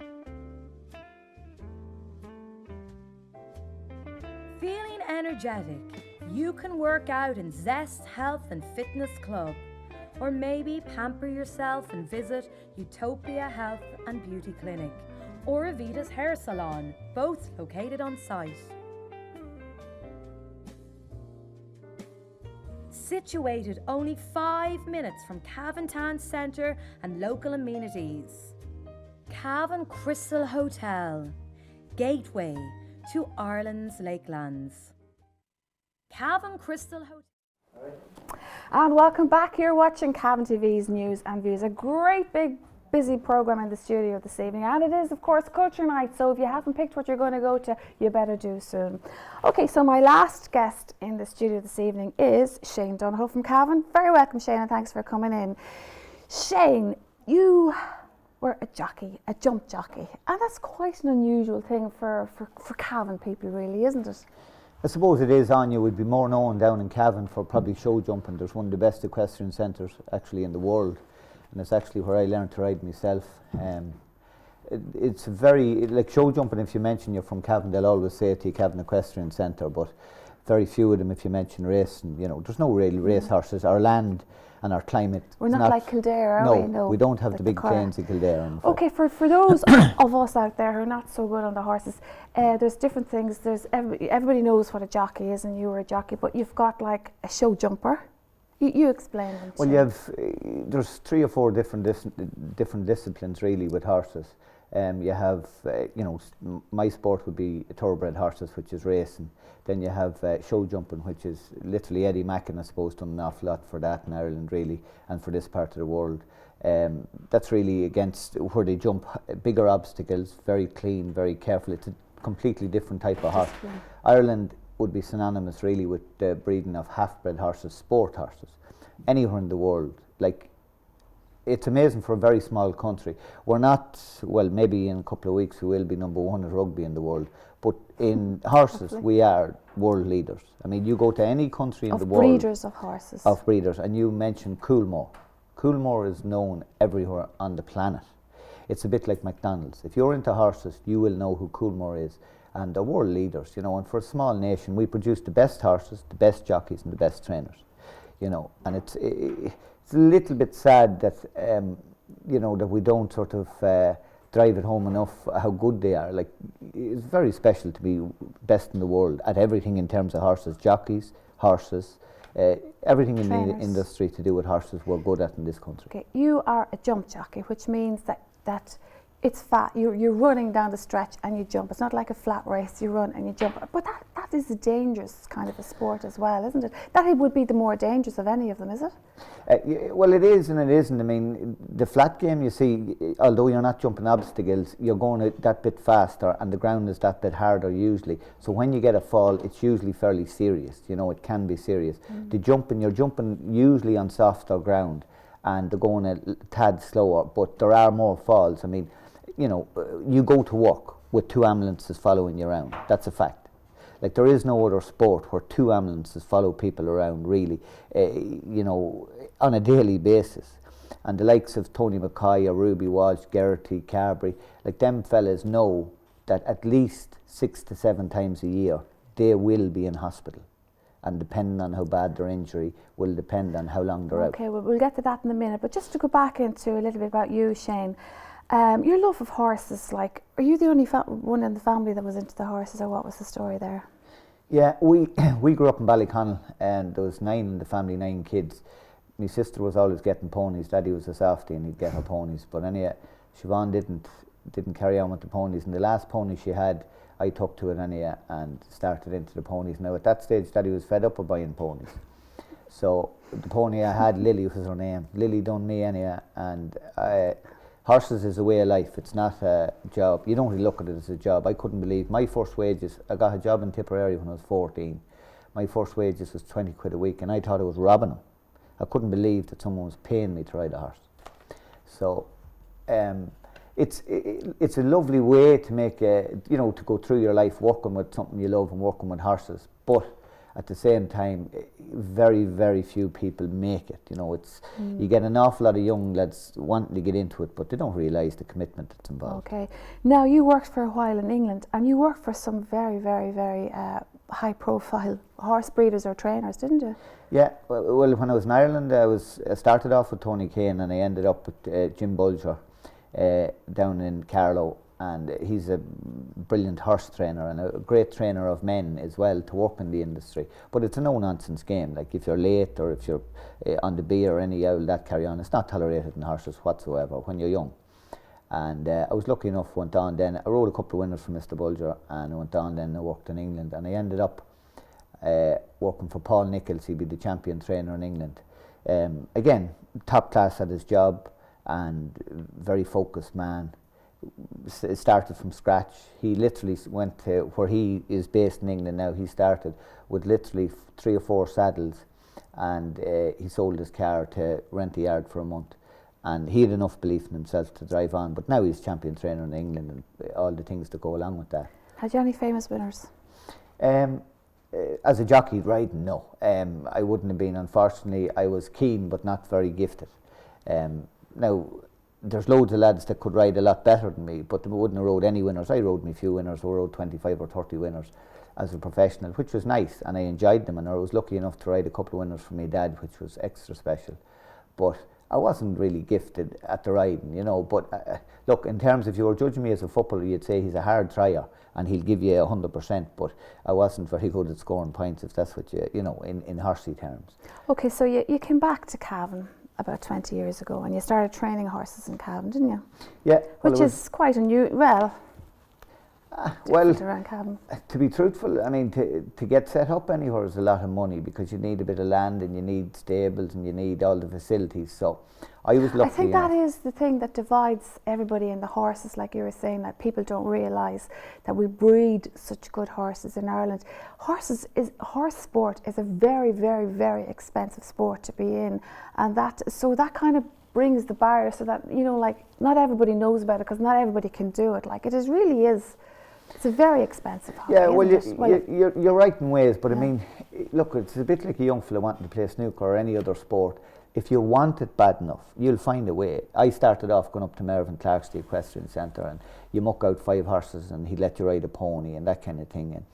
Feeling energetic, you can work out in Zest Health and Fitness Club, or maybe pamper yourself and visit Utopia Health and Beauty Clinic, or Avita's Hair Salon, both located on site. Situated only 5 minutes from Cavan Town Centre and local amenities. Cavan Crystal Hotel, gateway to Ireland's Lakelands. Cavan Crystal Hotel. And welcome back. You're watching Cavan TV's News and Views. A great big busy programme in the studio this evening, and it is of course Culture Night, so if you haven't picked what you're going to go to, you better do soon. Okay, so my last guest in the studio this evening is Shane Donohoe from Cavan. Very welcome, Shane, and thanks for coming in. Shane, you were a jockey, a jump jockey, and that's quite an unusual thing for Cavan people, really, isn't it? I suppose it is. Anya would be more known down in Cavan for probably show jumping. There's one of the best equestrian centres actually in the world, and it's actually where I learned to ride myself. It's very, like show jumping, if you mention you're from Cavan, they'll always say to you Cavan Equestrian Centre, but very few of them if you mention racing. You know, there's no real race horses. Our land and our climate. We're not like Kildare, are we? No, we don't have like the big plains of Kildare. Okay, for those of us out there who are not so good on the horses, there's different things. There's everybody knows what a jockey is, and you were a jockey, but you've got like a show jumper. You explain them. Well, you have there's 3 or 4 different disciplines really with horses. You have you know, my sport would be thoroughbred horses, which is racing. Then you have show jumping, which is literally Eddie Mackin, I suppose, done an awful lot for that in Ireland really, and for this part of the world. That's really against where they jump bigger obstacles, very clean, very careful. It's a completely different type of horse. Ireland would be synonymous really with the breeding of half-bred horses, sport horses, anywhere in the world. Like, it's amazing for a very small country. We're not, well, maybe in a couple of weeks we will be number 1 at rugby in the world, but in horses we are world leaders. I mean, you go to any country in the world. Of breeders of horses. Of breeders, and you mentioned Coolmore. Coolmore is known everywhere on the planet. It's a bit like McDonald's. If you're into horses, you will know who Coolmore is. And they're world leaders, you know, and for a small nation, we produce the best horses, the best jockeys, and the best trainers, you know, and it's a little bit sad that, you know, that we don't sort of drive it home enough how good they are. Like, it's very special to be best in the world at everything in terms of horses, jockeys, horses, Everything in the Trainers. industry to do with horses we're good at in this country. Okay, you are a jump jockey, which means that it's fat. You're running down the stretch and you jump. It's not like a flat race. You run and you jump. But that is a dangerous kind of a sport as well, isn't it? That would be the more dangerous of any of them, is it? Well, it is and it isn't. I mean, the flat game, you see, although you're not jumping obstacles, you're going that bit faster and the ground is that bit harder usually. So when you get a fall, it's usually fairly serious. You know, it can be serious. The jumping, you're jumping usually on softer ground and they're going a tad slower, but there are more falls. I mean, you know, you go to work with 2 ambulances following you around. That's a fact. Like, there is no other sport where 2 ambulances follow people around, really, you know, on a daily basis. And the likes of Tony McCoy or Ruby Walsh, Geraghty, Carberry, like, them fellas know that at least 6 to 7 times a year they will be in hospital. And depending on how bad their injury will depend on how long they're out. Okay, well, we'll get to that in a minute. But just to go back into a little bit about you, Shane. Your love of horses, like, are you the only one in the family that was into the horses, or what was the story there? Yeah, we grew up in Ballyconnell and there was 9 in the family, 9 kids. My sister was always getting ponies. Daddy was a softie and he'd get her ponies. But anyway, Siobhan didn't carry on with the ponies. And the last pony she had, I took to it anyway and started into the ponies. Now at that stage, Daddy was fed up with buying ponies. So the pony I had, Lily was her name. Lily done me anyway, and horses is a way of life. It's not a job. You don't really look at it as a job. I couldn't believe my first wages. I got a job in Tipperary when I was 14. My first wages was 20 quid a week, and I thought I was robbing them. I couldn't believe that someone was paying me to ride a horse. So it's a lovely way to make you know, to go through your life working with something you love and working with horses. But at the same time, very, very few people make it. You know, it's you get an awful lot of young lads wanting to get into it, but they don't realise the commitment that's involved. Okay. Now, you worked for a while in England, and you worked for some very, very, very high-profile horse breeders or trainers, didn't you? Yeah. Well, when I was in Ireland, I started off with Tony Kane, and I ended up with Jim Bulger down in Carlow. And he's a brilliant horse trainer and a great trainer of men as well to work in the industry. But it's a no-nonsense game. Like, if you're late or if you're on the bee or any owl that carry on, it's not tolerated in horses whatsoever when you're young. And I was lucky enough, went on then, I rode a couple of winners for Mr. Bulger, and I went on then and worked in England, and I ended up working for Paul Nicholls. He'd be the champion trainer in England. Again, top class at his job and very focused man. Started from scratch. He literally went to where he is based in England now. He started with literally 3 or 4 saddles, and he sold his car to rent a yard for a month, and he had enough belief in himself to drive on. But now he's champion trainer in England and all the things that go along with that. Had you any famous winners? As a jockey riding, no. I wouldn't have been, unfortunately. I was keen but not very gifted. Now, there's loads of lads that could ride a lot better than me, but they wouldn't have rode any winners. I rode me few winners. I rode 25 or 30 winners as a professional, which was nice, and I enjoyed them, and I was lucky enough to ride a couple of winners for my dad, which was extra special. But I wasn't really gifted at the riding, you know. But look, in terms, if you were judging me as a footballer, you'd say he's a hard trier and he'll give you 100%, but I wasn't very good at scoring points, if that's what you know, in horsey terms. Okay, so you came back to Cavan about 20 years ago, and you started training horses in Cavan, didn't you? Yeah. Which is quite unusual. Well, around Cavan. To be truthful, I mean, to get set up anywhere is a lot of money, because you need a bit of land and you need stables and you need all the facilities. So I was lucky. I think that is the thing that divides everybody in the horses, like you were saying, that people don't realise that we breed such good horses in Ireland. Horse sport is a very, very, very expensive sport to be in, and that kind of brings the barrier, so that, you know, like, not everybody knows about it because not everybody can do it. Like, really is. It's a very expensive hobby. Yeah, well, you're right in ways, but yeah. I mean, look, it's a bit like a young fella wanting to play snooker or any other sport. If you want it bad enough, you'll find a way. I started off going up to Maeve and Clark's, the Equestrian Centre, and you muck out 5 horses and he'd let you ride a pony and that kind of thing. And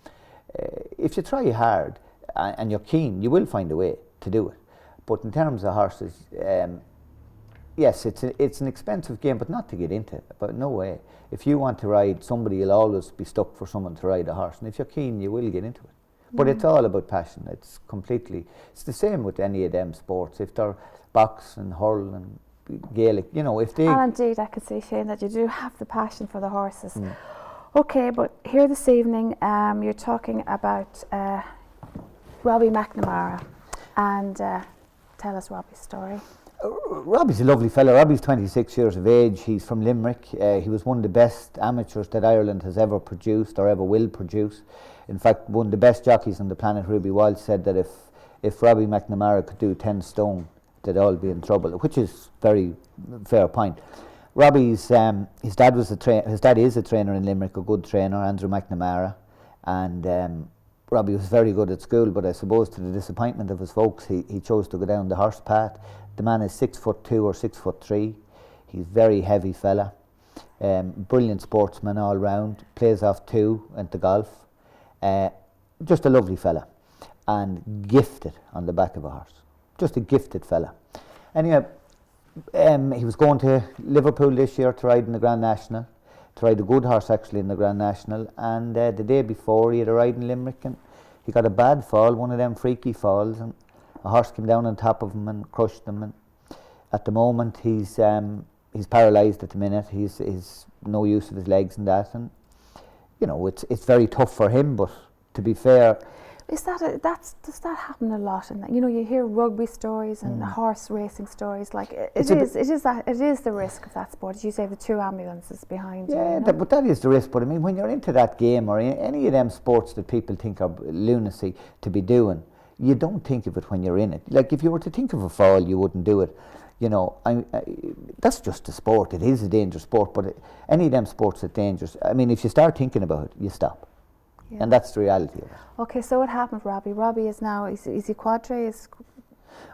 if you try hard and you're keen, you will find a way to do it. But in terms of horses, yes, it's an expensive game, but not to get into it, but no way. If you want to ride, somebody will always be stuck for someone to ride a horse, and if you're keen, you will get into it. But it's all about passion. It's the same with any of them sports. If they're box and hurl and Gaelic, you know, if they... And indeed, I could see, Shane, that you do have the passion for the horses. Okay, but here this evening, you're talking about Robbie Mc Namara, and tell us Robbie's story. Robbie's a lovely fella. Robbie's 26 years of age. He's from Limerick. He was one of the best amateurs that Ireland has ever produced or ever will produce. In fact, one of the best jockeys on the planet, Ruby Wild, said that if Robbie Mc Namara could do 10 stone, they'd all be in trouble, which is very fair point. Robbie's his dad is a trainer in Limerick, a good trainer, Andrew McNamara, and Robbie was very good at school, but I suppose to the disappointment of his folks, he chose to go down the horse path. The man is 6'2" or 6'3". He's a very heavy fella, brilliant sportsman all round. Plays off two into golf. Just a lovely fella, and gifted on the back of a horse. Just a gifted fella. Anyway, he was going to Liverpool this year to ride in the Grand National, to ride a good horse actually in the Grand National, and the day before he had a ride in Limerick and he got a bad fall, one of them freaky falls, and a horse came down on top of him and crushed him, and at the moment he's paralysed at the minute. He's no use of his legs and that, and you know, it's very tough for him, but to be fair, does that happen a lot? And you know, you hear rugby stories and horse racing stories. Like it is the risk of that sport. As you say, the two ambulances behind you. Yeah, but that is the risk. But I mean, when you're into that game or any of them sports that people think are lunacy to be doing, you don't think of it when you're in it. Like if you were to think of a fall, you wouldn't do it. You know, that's just a sport. It is a dangerous sport, but any of them sports are dangerous. I mean, if you start thinking about it, you stop. Yeah. And that's the reality of it. Okay, so what happened with Robbie? Robbie is now, is he quadri?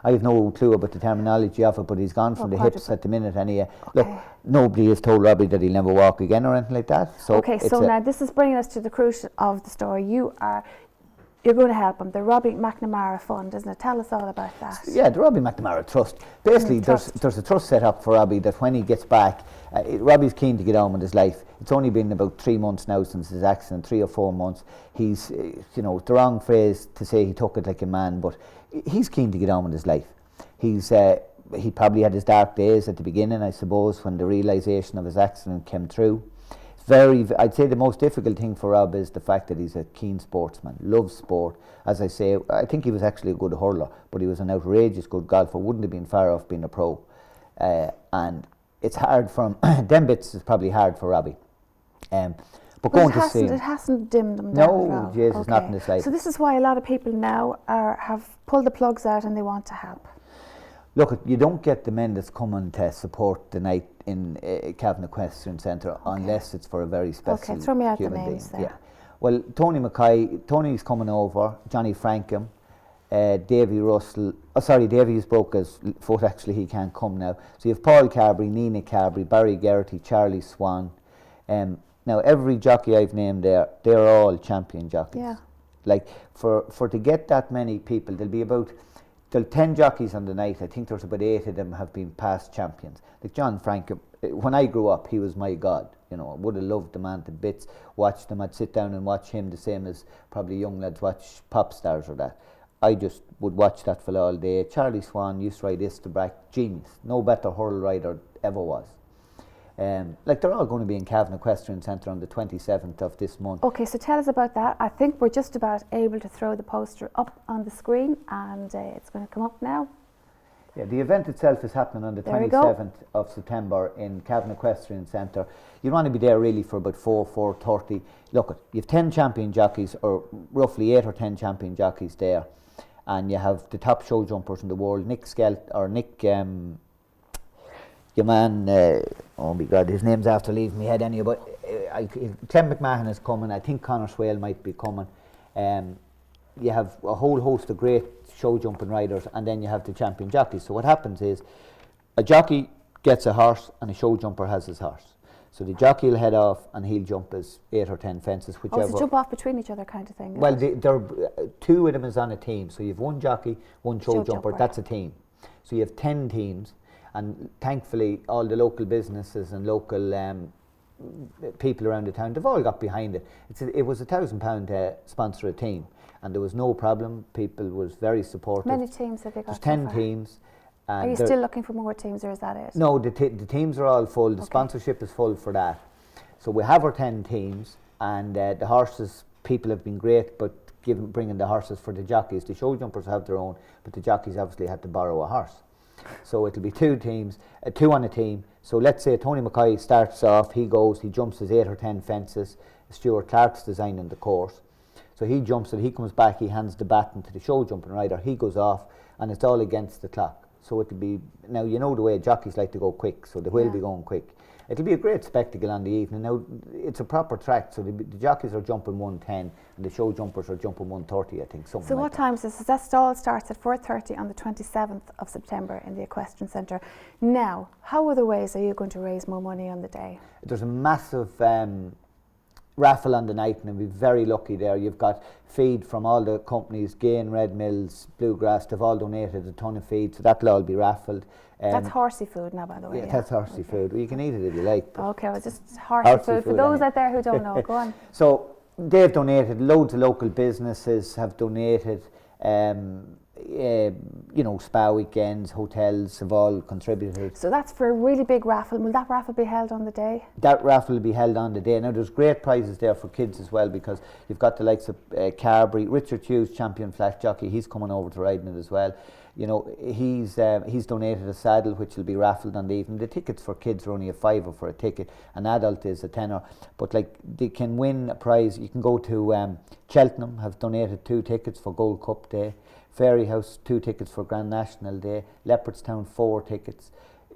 I have no clue about the terminology of it, but he's gone from the hips at the minute. And look, nobody has told Robbie that he'll never walk again or anything like that. So okay, so now this is bringing us to the crucial of the story. You're going to help him, the Robbie Mc Namara Fund, isn't it? Tell us all about that. Yeah, the Robbie Mc Namara Trust. Basically, there's a trust set up for Robbie that when he gets back, Robbie's keen to get on with his life. It's only been about 3 months now since his accident, 3 or 4 months. He's, you know, the wrong phrase to say he took it like a man, but he's keen to get on with his life. He probably had his dark days at the beginning, I suppose, when the realisation of his accident came through. I'd say the most difficult thing for Rob is the fact that he's a keen sportsman, loves sport. As I say, I think he was actually a good hurler, but he was an outrageous good golfer, wouldn't have been far off being a pro. And it's hard for him. Them bits is probably hard for Robbie. But going to see him, it hasn't dimmed him down. No, Jesus, not in this life. So this is why a lot of people now have pulled the plugs out and they want to help. Look, you don't get the men that's coming to support the night in Cavan Equestrian Centre unless it's for a very special throw me out the human names being. there. Yeah. Well, Tony's coming over, Johnny Frankham, Davy Russell. Davy's broke his foot, actually, he can't come now. So you have Paul Carberry, Nina Carberry, Barry Geraghty, Charlie Swan. Now, every jockey I've named there, they're all champion jockeys. Yeah. Like, for to get that many people, there'll be about 10 jockeys on the night. I think there's about 8 of them have been past champions. Like John Frankham, when I grew up, he was my god. You know, I would have loved the man to bits, watched him. I'd sit down and watch him the same as probably young lads watch pop stars or that. I just would watch that fella all day. Charlie Swan used to ride Istabrack, genius. No better hurl rider ever was. Like they're all going to be in Cavan Equestrian Centre on the 27th of this month. Okay, so tell us about that. I think we're just about able to throw the poster up on the screen, and it's going to come up now. Yeah, the event itself is happening on the 27th of September in Cavan Equestrian Centre. You want to be there really for about 4:30. Look, you have 10 champion jockeys, or roughly 8 or 10 champion jockeys there, and you have the top show jumpers in the world, your man, oh my God, his name's after leaving me head anyway, but Clem McMahon is coming. I think Conor Swale might be coming. You have a whole host of great show jumping riders, and then you have the champion jockeys. So what happens is a jockey gets a horse and a show jumper has his horse. So the jockey will head off and he'll jump his 8 or 10 fences, whichever. Oh, so jump off between each other kind of thing? Well, two of them is on a team. So you have one jockey, one show jumper, that's a team. So you have 10 teams. And thankfully, all the local businesses and local people around the town, they've all got behind it. It was £1,000 to sponsor a team. and there was no problem. People was very supportive. How many teams have you got? There's so 10 far? teams. Are you still looking for more teams, or is that it? No, the teams are all full. The sponsorship is full for that. So we have our 10 teams, and the horses, people have been great, but bringing the horses for the jockeys. The show jumpers have their own, but the jockeys obviously had to borrow a horse. So it'll be 2 teams, 2 on a team. So let's say Tony McKay starts off, he jumps his 8 or 10 fences. Stuart Clark's designing the course. So he jumps it, he comes back, he hands the baton to the show jumping rider, he goes off, and it's all against the clock. So it'll be, now you know the way jockeys like to go quick, so they will be going quick. It'll be a great spectacle on the evening. Now, it's a proper track, so the jockeys are jumping 110 and the show jumpers are jumping 130, I think. So what time is this? That stall starts at 4:30 on the 27th of September in the Equestrian Centre. Now, how other ways are you going to raise more money on the day? There's a massive raffle on the night, and we'll be very lucky there. You've got feed from all the companies, Gain, Red Mills, Bluegrass, they've all donated a ton of feed, so that'll all be raffled. That's horsey food now, by the way. Yeah, that's horsey food. Well, you can eat it if you like. Okay, well, just horsey food. For those out there who don't know, go on. So they've donated, loads of local businesses have donated, you know, spa weekends, hotels have all contributed. So that's for a really big raffle. Will that raffle be held on the day? That raffle will be held on the day. Now there's great prizes there for kids as well, because you've got the likes of Carberry, Richard Hughes, champion flash jockey, he's coming over to riding it as well. You know, he's donated a saddle which will be raffled on the evening. The tickets for kids are only a £5 for a ticket. An adult is a £10. But like, they can win a prize. You can go to Cheltenham, have donated 2 tickets for Gold Cup Day. Fairy House, 2 tickets for Grand National Day. Leopardstown, 4 tickets.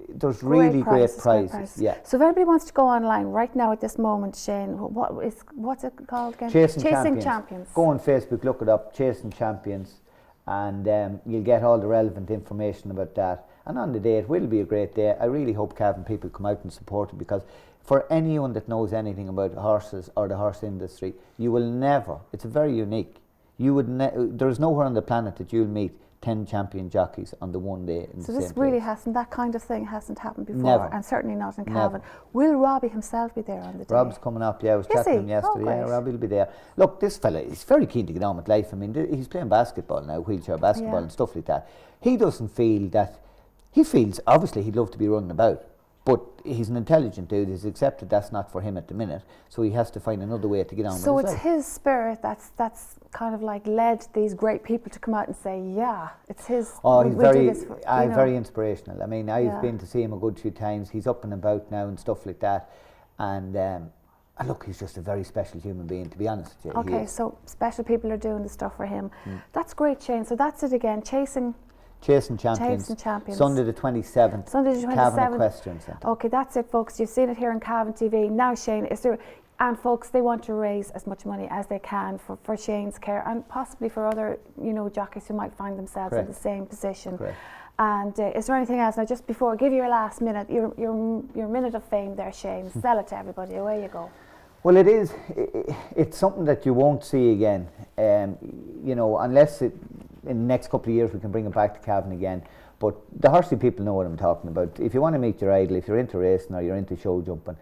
There's really great prizes. Yeah. So if anybody wants to go online right now at this moment, Shane, what's it called again? Chasing Champions. Go on Facebook, look it up, Chasing Champions, and you'll get all the relevant information about that. And on the day, it will be a great day. I really hope Cavan people come out and support it, because for anyone that knows anything about horses or the horse industry, you will never, it's very unique, there's nowhere on the planet that you'll meet 10 champion jockeys on the one day in the same place. So this really that kind of thing hasn't happened before. Never. And certainly not in Cavan. Will Robbie himself be there on the day? Rob's coming up, yeah, I was chatting to him yesterday. Yeah, Robbie will be there. Look, this fella, he's very keen to get on with life. I mean, he's playing basketball now, wheelchair basketball and stuff like that. He doesn't feel that, he feels, obviously he'd love to be running about, but he's an intelligent dude. He's accepted that's not for him at the minute, so he has to find another way to get on with his life. So it's his spirit that's kind of like led these great people to come out and say, yeah, it's his. Oh, he's very inspirational. I mean, I've been to see him a good few times. He's up and about now and stuff like that, and look, he's just a very special human being, to be honest with you. Okay, so special people are doing the stuff for him. That's great, Shane. So that's it again, Chasing Champions. Sunday the 27th. Cavan Equestrian Centre. Okay, that's it, folks. You've seen it here on Cavan TV. Now, Shane, and folks, they want to raise as much money as they can for Shane's care, and possibly for other, you know, jockeys who might find themselves in the same position. Correct. And is there anything else? Now, just before, give your last minute, your minute of fame there, Shane. Sell it to everybody. Away you go. Well, it's something that you won't see again, you know, unless in the next couple of years we can bring it back to Cavan again. But the horsey people know what I'm talking about. If you want to meet your idol, if you're into racing or you're into show jumping,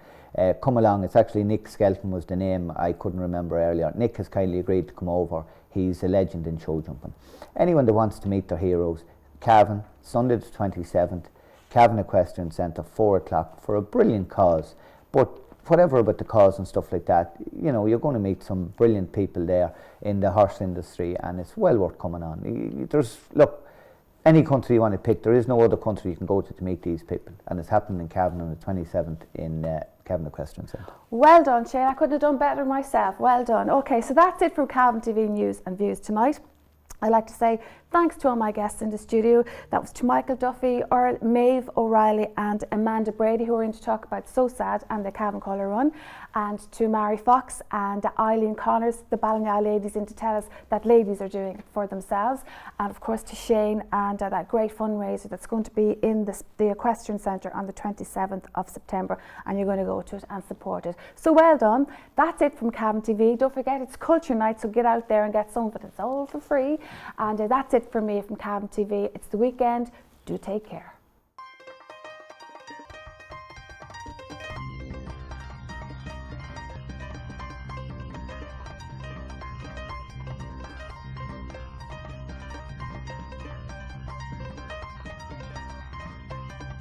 come along. It's actually Nick Skelton was the name I couldn't remember earlier. Nick has kindly agreed to come over. He's a legend in show jumping. Anyone that wants to meet their heroes, Cavan, Sunday the 27th, Cavan Equestrian Centre, 4 o'clock, for a brilliant cause. But whatever about the cause and stuff like that, you know, you're going to meet some brilliant people there in the horse industry, and it's well worth coming on. Look, any country you want to pick, there is no other country you can go to meet these people, and it's happening in Cavan on the 27th in Cavan Equestrian Centre. Well done, Shane. I couldn't have done better myself. Well done. Okay, so that's it from Cavan TV News and Views tonight. I'd like to say thanks to all my guests in the studio. That was to Michael Duffy, Maeve O'Reilly and Amanda Brady, who are in to talk about SOSAD and the Cavan Colour Run, and to Mary Fox and Eileen Connor, the Ballinagh Ladies, in to tell us that ladies are doing it for themselves, and of course to Shane and that great fundraiser that's going to be in the Equestrian Centre on the 27th of September, and you're going to go to it and support it. So well done. That's it from Cavan TV. Don't forget, it's Culture Night, so get out there and get some of it. It's all for free. And that's it for me from Cavan TV. It's the weekend. Do take care.